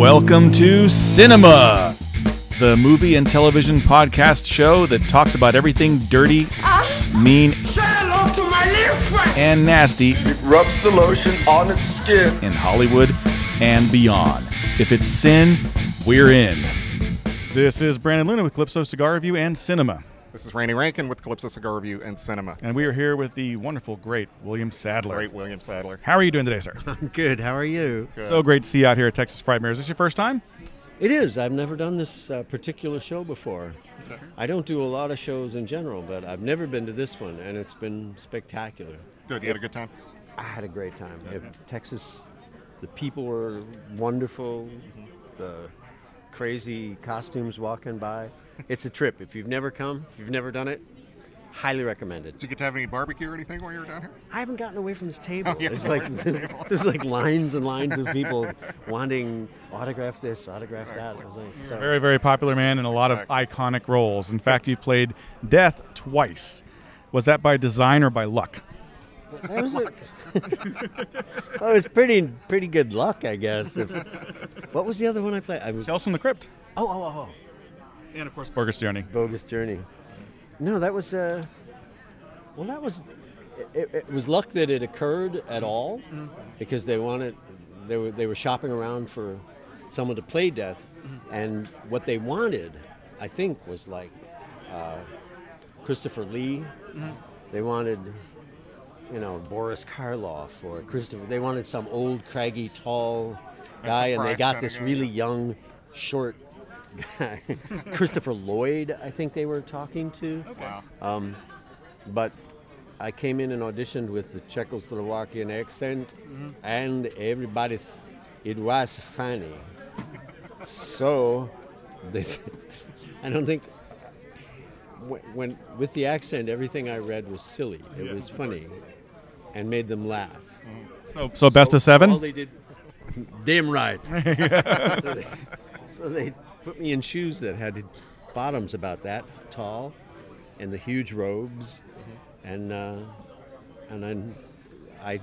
Welcome to Cinema, the movie and television podcast show that talks about everything dirty, mean, and nasty. It rubs the lotion on its skin in Hollywood and beyond. If it's sin, we're in. This is Brandon Luna with Calypso Cigar Review and Cinema. This is Randy Rankin with Calypso Cigar Review and Cinema. And we are here with the wonderful, great William Sadler. Great William Sadler. How are you doing today, sir? I'm good. How are you? Good. So great to see you out here at Texas Frightmare. Is this your first time? It is. I've never done this particular show before. Okay. I don't do a lot of shows in general, but I've never been to this one, and it's been spectacular. Good. You had a good time? I had a great time. Texas, the people were wonderful. The crazy costumes walking by. It's a trip. If you've never come, if you've never done it, highly recommend it. Did you get to have any barbecue or anything while you were down here? I haven't gotten away from this table. Oh, yeah, There's like lines and lines of people wanting autograph this, autograph that. I was like, so. Very, very popular man in a lot of iconic roles. In fact, you played Death twice. Was that by design or by luck? That was well, it was pretty good luck, I guess. What was the other one I played? Tales from the Crypt. Oh. And, of course, Bogus Journey. Bogus Journey. No, that was, it was luck that it occurred at all, because they were shopping around for someone to play Death, and what they wanted, I think, was like Christopher Lee. They wanted, Boris Karloff or Christopher. They wanted some old, craggy, tall guy, and they got this really young, short guy. Christopher Lloyd, I think they were talking to. Wow. But I came in and auditioned with the Czechoslovakian accent, and everybody, it was funny. So, they said, I don't think, when with the accent, everything I read was silly. It was funny, and made them laugh. So best of seven? All they did, damn right. So they put me in shoes that had bottoms about that tall, and the huge robes, and then I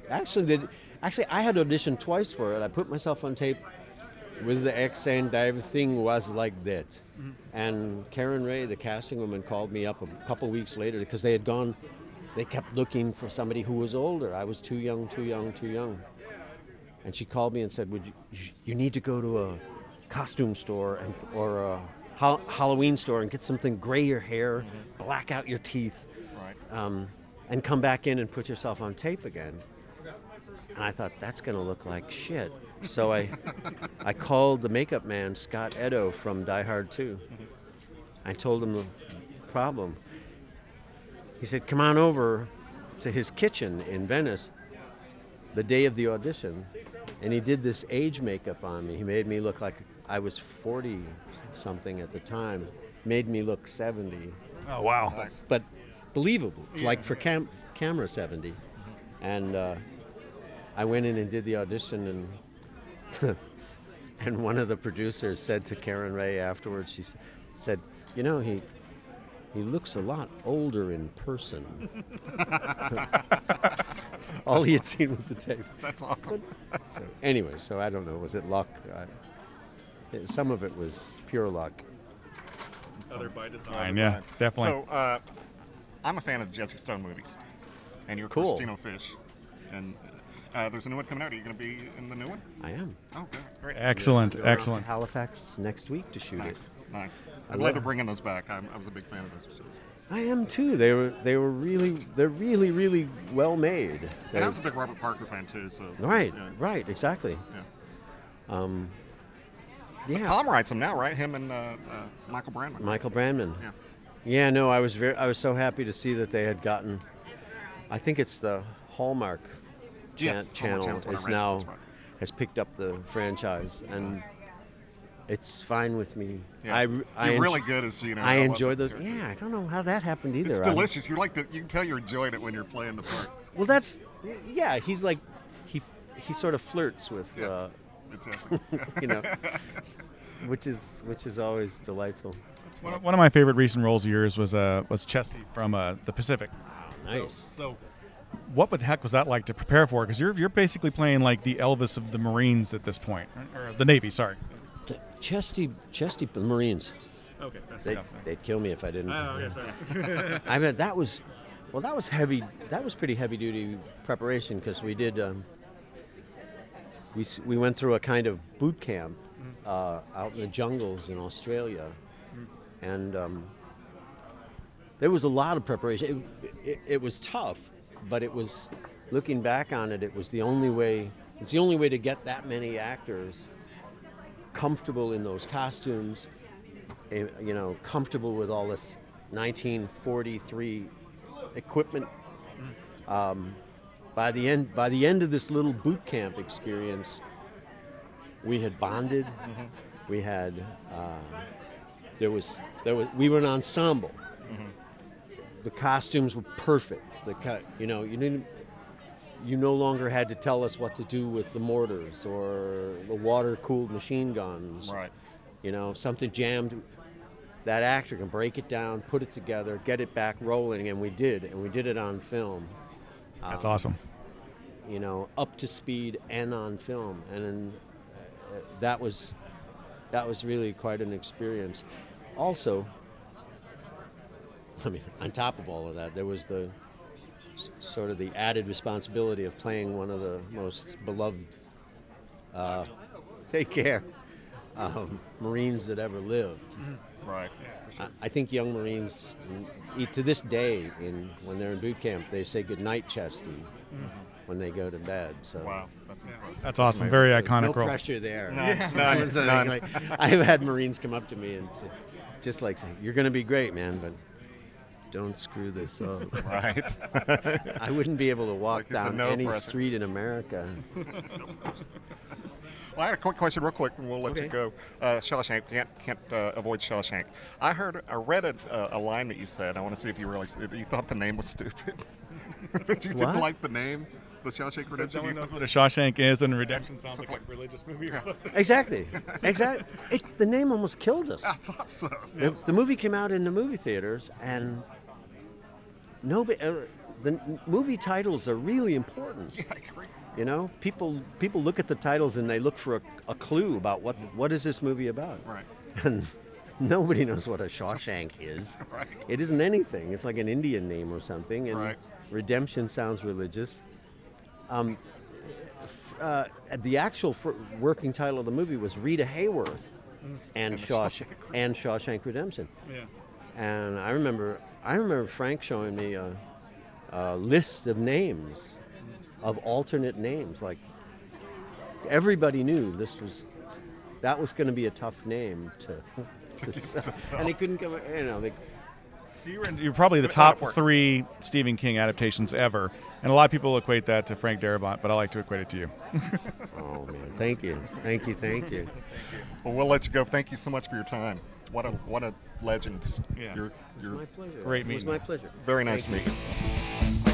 actually I had auditioned twice for it. I put myself on tape with the accent. Everything was like that, and Karen Ray, the casting woman, called me up a couple weeks later because they kept looking for somebody who was older. I was too young. And she called me and said, you need to go to a costume store or a Halloween store and get something, gray your hair, black out your teeth, and come back in and put yourself on tape again. And I thought, that's going to look like shit. So I called the makeup man, Scott Edo from Die Hard 2. I told him the problem. He said, come on over to his kitchen in Venice the day of the audition. And he did this age makeup on me. He made me look like I was 40-something at the time. Made me look 70. Oh, wow. Nice. But believable, like for camera 70. And I went in and did the audition, and and one of the producers said to Karen Ray afterwards, she said, he looks a lot older in person. All he had seen was the tape. That's awesome. So anyway, so I don't know, was it luck? Some of it was pure luck. Other by design. Yeah, definitely. So, I'm a fan of the Jesse Stone movies, and you're Cool. Christino Fish, and there's a new one coming out. Are you going to be in the new one? I am. Oh, good. Great. Excellent. Going out to Halifax next week to shoot it. Nice. I'm glad they're bringing those back. I was a big fan of those shows. I am too. They're really well made. And I was a big Robert Parker fan too. So Right, yeah. exactly. Yeah. Yeah. Tom writes them now, right? Him and Michael Brandman. Michael Brandman. Yeah. Yeah, no, I was so happy to see that they had gotten. I think it's the Hallmark Yes, channel Hallmark Channel's is what I read. now That's right. has picked up the franchise, and it's fine with me. Yeah. You're really good as Gino. I love enjoy that those. character. Yeah, I don't know how that happened either. It's delicious. You can tell you're enjoying it when you're playing the part. Well, he's like, he sort of flirts with, Fantastic. which is always delightful. One of my favorite recent roles of yours was Chesty from the Pacific. Nice. So what the heck was that like to prepare for? Because you're basically playing like the Elvis of the Marines at this point, or the Navy. Sorry. Chesty, the Marines. Okay, that's They'd kill me if I didn't. Oh, okay, sorry. I mean, that was heavy. That was pretty heavy duty preparation because we did. We went through a kind of boot camp out in the jungles in Australia, and there was a lot of preparation. It was tough, but it was, looking back on it, it was the only way. It's the only way to get that many actors comfortable in those costumes, comfortable with all this 1943 equipment. By the end of this little boot camp experience, we had bonded. Mm-hmm. We had we were an ensemble. Mm-hmm. The costumes were perfect. You no longer had to tell us what to do with the mortars or the water-cooled machine guns. Right. If something jammed, that actor can break it down, put it together, get it back rolling, and we did it on film. That's awesome. Up to speed and on film, and then that was really quite an experience. Also, on top of all of that, there was the sort of the added responsibility of playing one of the most beloved, take care, Marines that ever lived. Right. I think young Marines, to this day, when they're in boot camp, they say goodnight, Chesty, when they go to bed. So Wow, that's impressive. That's awesome. Very iconic no role. pressure there. None. I've had Marines come up to me and say, "You're going to be great, man, but don't screw this up." Right. I wouldn't be able to walk Like you said, down no any pressure. street in America. Well, I had a quick question, real quick, and we'll let Okay. you go. Shawshank, can't avoid Shawshank. I read a line that you said. I want to see if you really you thought the name was stupid. You didn't What? like the name, the Shawshank So Redemption. someone knows what a Shawshank is, and Redemption sounds like a religious movie or something. Exactly. The name almost killed us. I thought so. The movie came out in the movie theaters, and nobody. The movie titles are really important. Yeah, I agree. People look at the titles and they look for a clue about what is this movie about. Right. And nobody knows what a Shawshank is. Right. It isn't anything. It's like an Indian name or something. And Right. Redemption sounds religious. The actual working title of the movie was Rita Hayworth and Shawshank Redemption. Yeah. And I remember Frank showing me a list of names, of alternate names. Like, everybody knew that was going to be a tough name to sell. And he couldn't come. So you're probably the top 3 Stephen King adaptations ever, and a lot of people equate that to Frank Darabont, but I like to equate it to you. Oh man, thank you. Well, we'll let you go. Thank you so much for your time. What a legend. Yeah. You're It was my pleasure. Great It was meeting my you. pleasure. very nice to meet you.